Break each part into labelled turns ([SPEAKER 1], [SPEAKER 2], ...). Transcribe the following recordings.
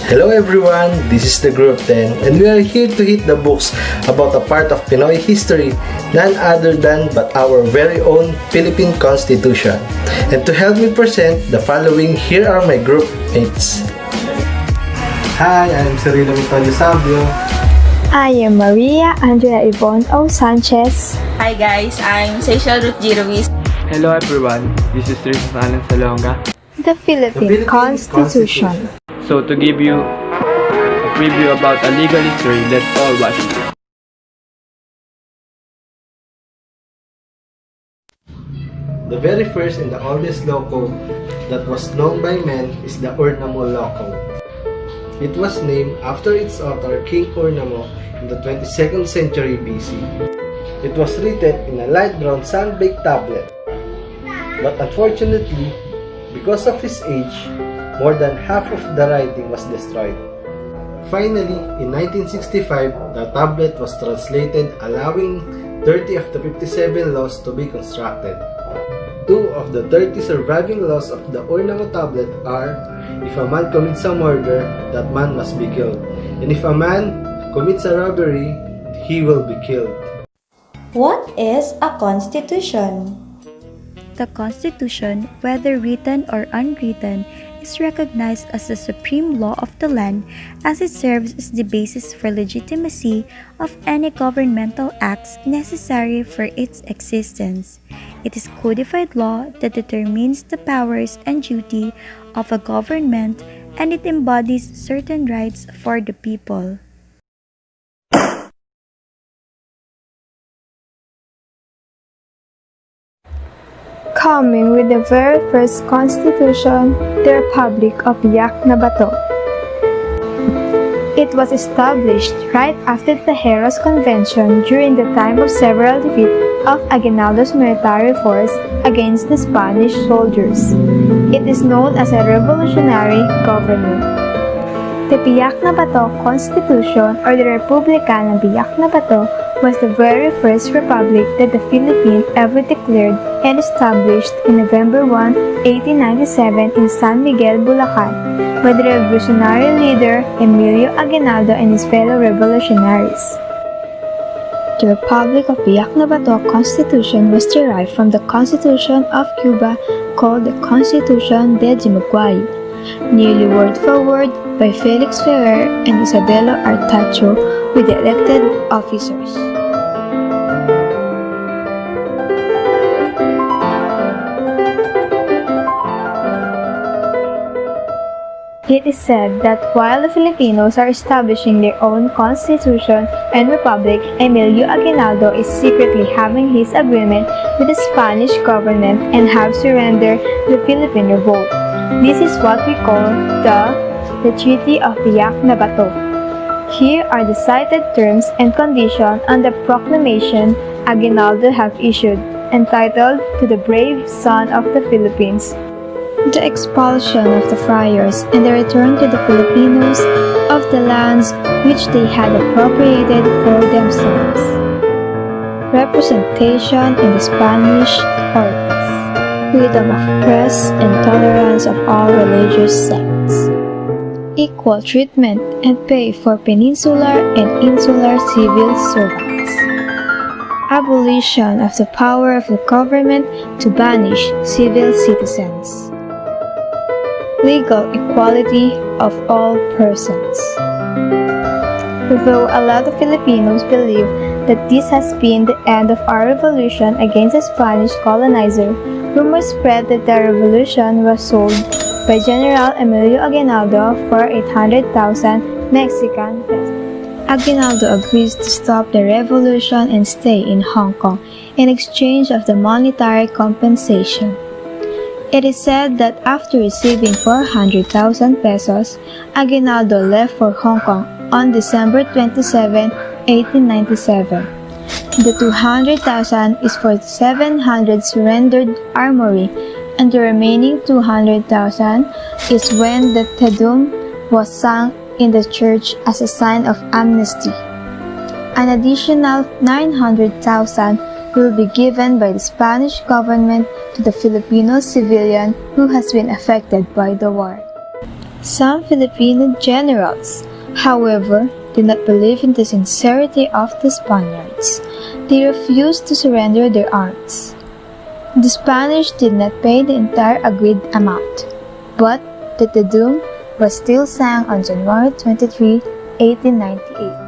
[SPEAKER 1] Hello everyone, this is the Group 10 and we are here to hit the books about a part of Pinoy history, none other than but our very own Philippine Constitution. And to help me present the following, here are my group mates. Hi, I'm Cirilo Mitoyo Sabio.
[SPEAKER 2] I am Maria Andrea Yvonne O. Sanchez.
[SPEAKER 3] Hi guys, I'm Seychelle Ruth G. Ruiz.
[SPEAKER 4] Hello everyone, this is Rizal Alan Salonga.
[SPEAKER 2] The Philippine Constitution.
[SPEAKER 4] So to give you a preview about a legal history, let's all watch it.
[SPEAKER 1] The very first and the oldest law code that was known by men is the Urnamo Law Code. It was named after its author, King Urnamo, in the 22nd century BC. It was written in a light brown sand-baked tablet. But unfortunately, because of his age, more than half of the writing was destroyed. Finally, in 1965, the tablet was translated, allowing 30 of the 57 laws to be constructed. 2 of the 30 surviving laws of the Urnamo tablet are: if a man commits a murder, that man must be killed. And if a man commits a robbery, he will be killed.
[SPEAKER 5] What is a constitution?
[SPEAKER 6] The Constitution, whether written or unwritten, is recognized as the supreme law of the land, as it serves as the basis for legitimacy of any governmental acts necessary for its existence. It is codified law that determines the powers and duty of a government, and it embodies certain rights for the people.
[SPEAKER 2] Coming with the very first constitution, the Republic of Biak na Bato. It was established right after the Heros Convention during the time of several defeats of Aguinaldo's military force against the Spanish soldiers. It is known as a revolutionary government. The Biak na Bato Constitution, or the Republika ng Biak na Bato, was the very first republic that the Philippines ever declared and established in November 1, 1897 in San Miguel, Bulacan, by the revolutionary leader Emilio Aguinaldo and his fellow revolutionaries. The Republic of Biak na Bato Constitution was derived from the Constitution of Cuba called the Constitution de Dimaguay, nearly word for word by Felix Ferrer and Isabelo Artacho with the elected officers. It is said that while the Filipinos are establishing their own constitution and republic, Emilio Aguinaldo is secretly having his agreement with the Spanish government and have surrendered the Philippine Revolt. This is what we call the Treaty of Biak na Bato. Here are the cited terms and conditions on the proclamation Aguinaldo have issued, entitled "To the Brave Son of the Philippines." The expulsion of the friars and the return to the Filipinos of the lands which they had appropriated for themselves. Representation in the Spanish courts. Freedom of press and tolerance of all religious sects. Equal treatment and pay for peninsular and insular civil servants. Abolition of the power of the government to banish civil citizens. Legal equality of all persons. Though a lot of Filipinos believe that this has been the end of our revolution against the Spanish colonizer, rumors spread that the revolution was sold by General Emilio Aguinaldo for 800,000 Mexican pesos. Aguinaldo agrees to stop the revolution and stay in Hong Kong in exchange of the monetary compensation. It is said that after receiving 400,000 pesos, Aguinaldo left for Hong Kong on December 27, 1897. The 200,000 is for the 700 surrendered armory, and the remaining 200,000 is when the Te Deum was sung in the church as a sign of amnesty. An additional 900,000 will be given by the Spanish government to the Filipino civilian who has been affected by the war. Some Filipino generals, however, did not believe in the sincerity of the Spaniards. They refused to surrender their arms. The Spanish did not pay the entire agreed amount, but the Te Deum was still sung on January 23, 1898.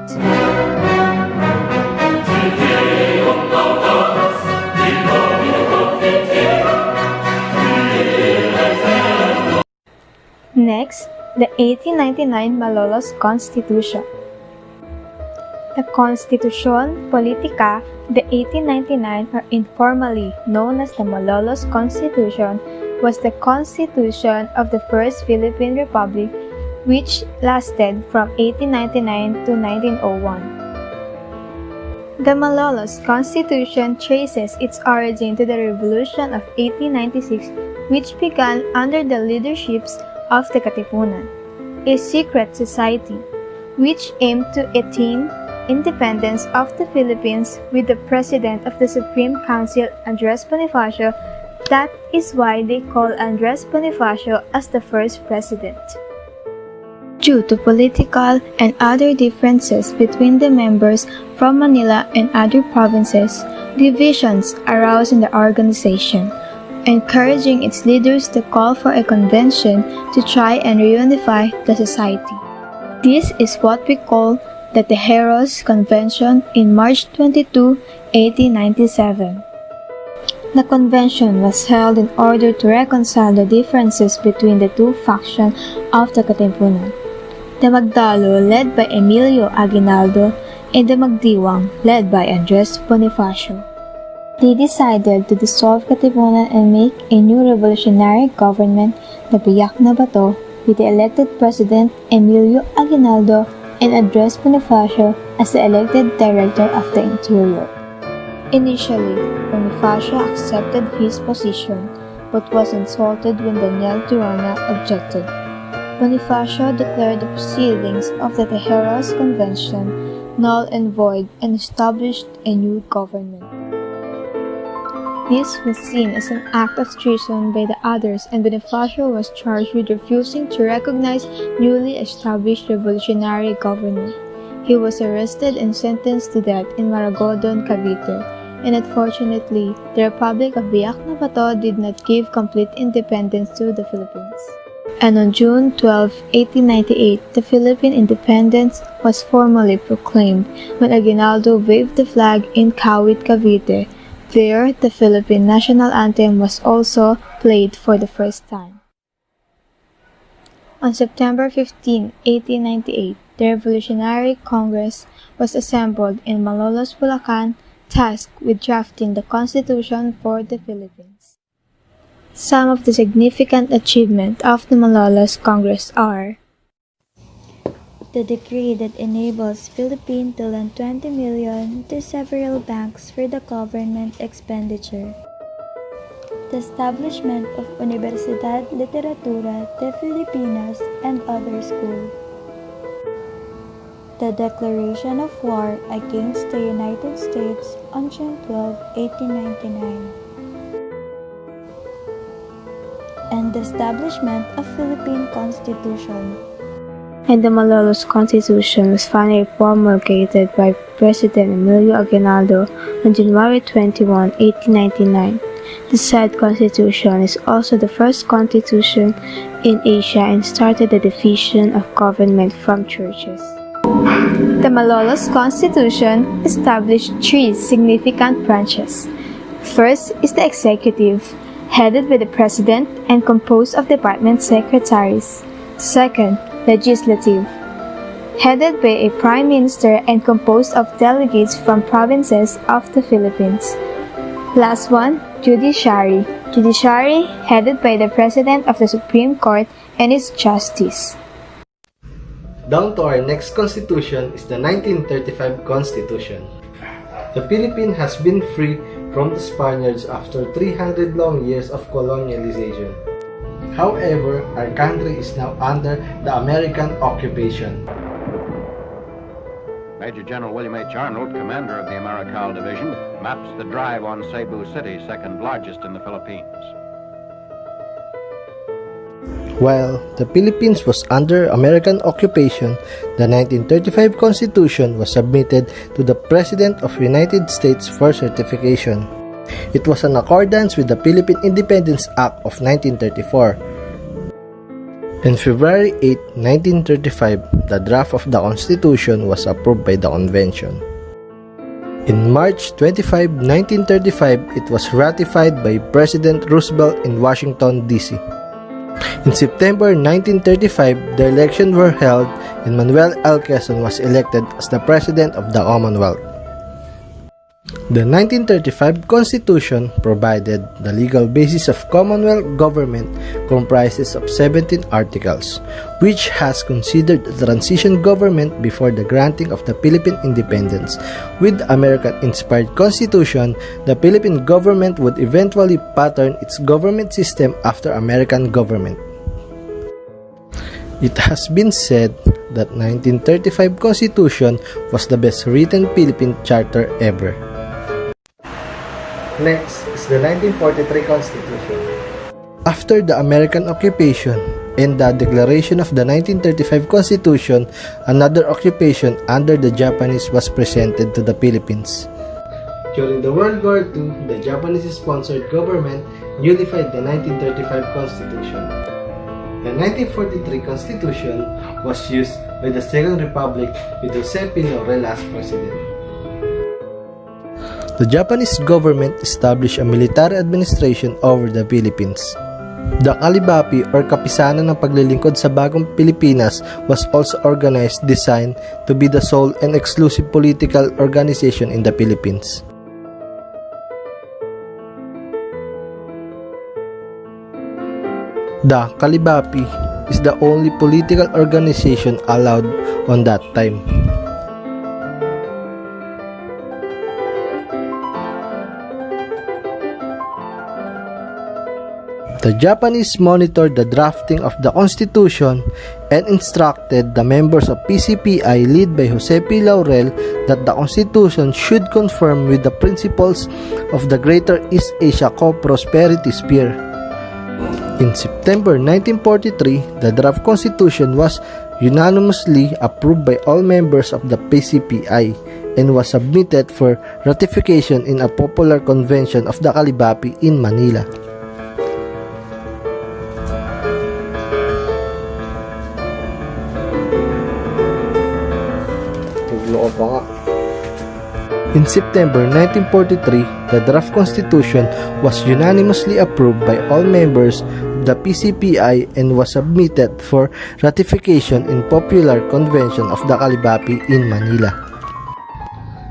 [SPEAKER 2] Next, the 1899 Malolos Constitution. The Constitution Politica, the 1899, or informally known as the Malolos Constitution, was the constitution of the First Philippine Republic, which lasted from 1899 to 1901. The Malolos Constitution traces its origin to the Revolution of 1896, which began under the leaderships of the Katipunan, a secret society which aimed to attain independence of the Philippines with the President of the Supreme Council, Andres Bonifacio. That is why they call Andres Bonifacio as the first president. Due to political and other differences between the members from Manila and other provinces, divisions arose in the organization, encouraging its leaders to call for a convention to try and reunify the society. This is what we call the Tejeros Convention in March 22, 1897. The convention was held in order to reconcile the differences between the two factions of the Katipunan, the Magdalo led by Emilio Aguinaldo and the Magdiwang led by Andres Bonifacio. They decided to dissolve Katipunan and make a new revolutionary government, the Biyak na Bato, with the elected president Emilio Aguinaldo and Andres Bonifacio as the elected director of the interior. Initially, Bonifacio accepted his position, but was insulted when Daniel Tirona objected. Bonifacio declared the proceedings of the Tejeros Convention null and void and established a new government. This was seen as an act of treason by the others, and Bonifacio was charged with refusing to recognize newly established revolutionary government. He was arrested and sentenced to death in Maragodon, Cavite, and unfortunately, the Republic of Biak na Bato did not give complete independence to the Philippines. And on June 12, 1898, the Philippine independence was formally proclaimed when Aguinaldo waved the flag in Kawit, Cavite. There, the Philippine national anthem was also played for the first time. On September 15, 1898, the Revolutionary Congress was assembled in Malolos, Bulacan, tasked with drafting the Constitution for the Philippines. Some of the significant achievements of the Malolos Congress are:
[SPEAKER 6] the decree that enables Philippine to lend 20 million to several banks for the government expenditure. The establishment of Universidad Literatura de Filipinas and other schools. The declaration of war against the United States on June 12, 1899. And the establishment of Philippine Constitution.
[SPEAKER 2] And the Malolos Constitution was finally promulgated by President Emilio Aguinaldo on January 21, 1899. The said constitution is also the first constitution in Asia and started the division of government from churches. The Malolos Constitution established three significant branches. First is the executive, headed by the president and composed of department secretaries. Second, legislative, headed by a prime minister and composed of delegates from provinces of the Philippines. Last one, judiciary, headed by the president of the Supreme Court and its justice.
[SPEAKER 1] Down to our next constitution is the 1935 Constitution. The Philippines has been free from the Spaniards after 300 long years of colonialization. However, our country is now under the American occupation.
[SPEAKER 7] Major General William H. Arnold, commander of the Americal Division, maps the drive on Cebu City, second largest in the Philippines.
[SPEAKER 1] While the Philippines was under American occupation, the 1935 Constitution was submitted to the President of the United States for certification. It was in accordance with the Philippine Independence Act of 1934. On February 8, 1935, the draft of the Constitution was approved by the Convention. In March 25, 1935, it was ratified by President Roosevelt in Washington, D.C. In September 1935, the elections were held and Manuel L. Quezon was elected as the President of the Commonwealth. The 1935 Constitution provided the legal basis of Commonwealth government comprises of 17 articles, which has considered the transition government before the granting of the Philippine independence. With the American-inspired Constitution, the Philippine government would eventually pattern its government system after American government. It has been said that 1935 Constitution was the best written Philippine charter ever. Next is the 1943 Constitution. After the American occupation and the declaration of the 1935 Constitution, another occupation under the Japanese was presented to the Philippines. During the World War II, the Japanese-sponsored government nullified the 1935 Constitution. The 1943 Constitution was used by the Second Republic with Jose P. Laurel as president. The Japanese government established a military administration over the Philippines. The Kalibapi or Kapisanan ng Paglilingkod sa Bagong Pilipinas was also organized designed to be the sole and exclusive political organization in the Philippines. The Kalibapi is the only political organization allowed on that time. The Japanese monitored the drafting of the Constitution and instructed the members of PCPI led by Jose P. Laurel that the Constitution should conform with the principles of the Greater East Asia Co-Prosperity Sphere. In September 1943, the draft Constitution was unanimously approved by all members of the PCPI and was submitted for ratification in a popular convention of the Kalibapi in Manila. In September 1943, the draft constitution was unanimously approved by all members of the PCPI and was submitted for ratification in popular convention of the Kalibapi in Manila.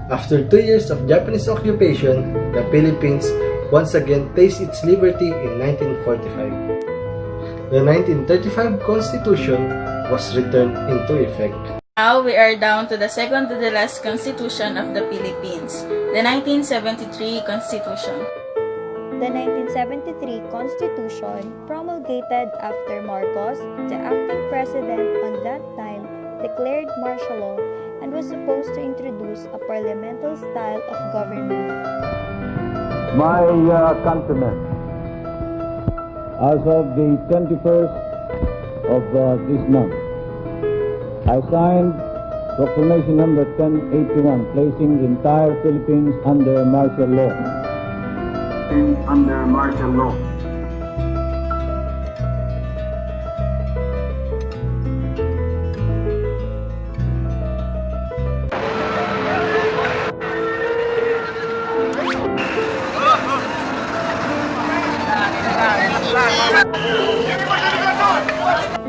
[SPEAKER 1] After 2 years of Japanese occupation, the Philippines once again tasted its liberty in 1945. The 1935 Constitution was returned into effect.
[SPEAKER 3] Now we are down to the second to the last Constitution of the Philippines, the 1973 Constitution.
[SPEAKER 6] The 1973 Constitution, promulgated after Marcos, the acting president on that time, declared martial law and was supposed to introduce a parliamentary style of government.
[SPEAKER 8] My countrymen, as of the 21st of this month, I signed Proclamation number 1081, placing the entire Philippines under martial law. Under martial law.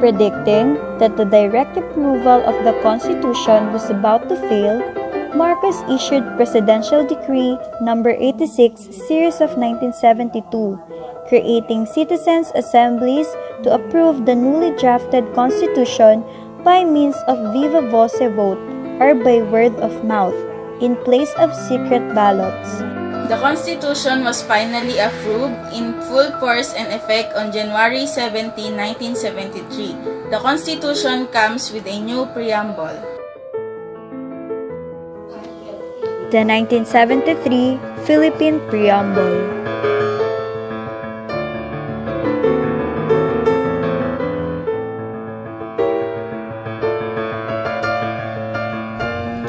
[SPEAKER 2] Predicting that the direct approval of the Constitution was about to fail, Marcos issued Presidential Decree No. 86, Series of 1972, creating citizens' assemblies to approve the newly drafted Constitution by means of viva voce vote or by word of mouth, in place of secret ballots.
[SPEAKER 3] The Constitution was finally approved in full force and effect on January 17, 1973. The Constitution comes with a new preamble.
[SPEAKER 2] The 1973 Philippine Preamble.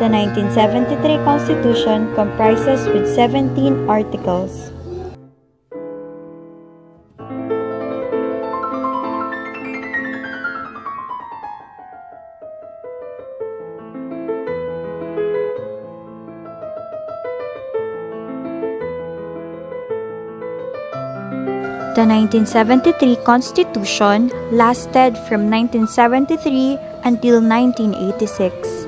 [SPEAKER 6] The 1973 Constitution comprises with 17 articles. The 1973 Constitution lasted from 1973 until 1986.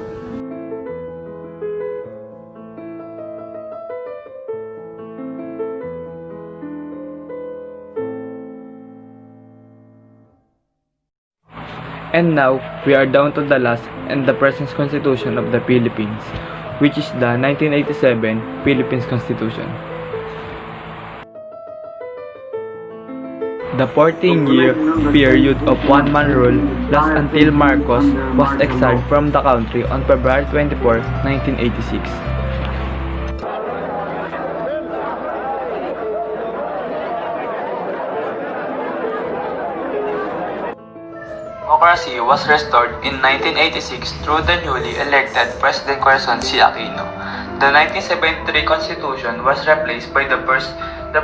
[SPEAKER 4] And now, we are down to the last and the present Constitution of the Philippines, which is the 1987 Philippines Constitution. The 14-year period of one-man rule lasts until Marcos was exiled from the country on February 24, 1986.
[SPEAKER 9] Democracy was restored in 1986 through the newly elected President Corazon C. Aquino. The 1973 Constitution was replaced by the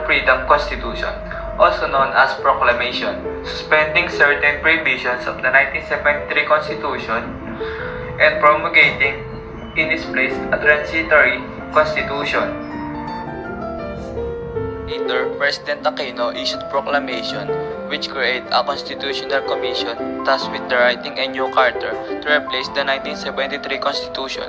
[SPEAKER 9] Freedom Constitution, also known as Proclamation, suspending certain provisions of the 1973 Constitution and promulgating in its place a transitory Constitution. Later, President Aquino issued proclamation which created a constitutional commission, thus with the writing a new charter to replace the 1973 Constitution.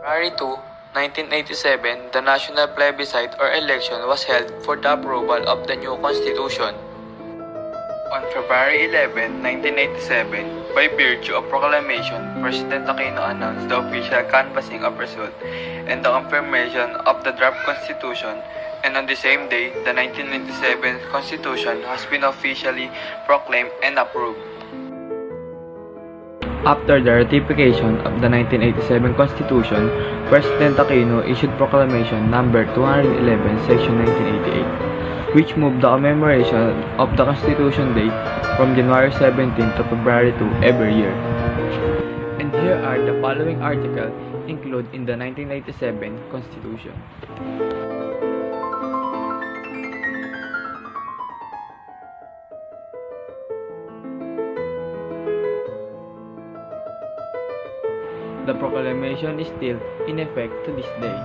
[SPEAKER 9] Prior to 1987, the national plebiscite or election was held for the approval of the new constitution. On February 11, 1987, by virtue of proclamation, President Aquino announced the official canvassing of results and the confirmation of the draft constitution, and on the same day, the 1997 constitution has been officially proclaimed and approved.
[SPEAKER 4] After the ratification of the 1987 Constitution, President Aquino issued Proclamation No. 211, Section 1988, which moved the commemoration of the Constitution Day from January 17 to February 2 every year. And here are the following articles included in the 1987 Constitution. The proclamation is still in effect to this day.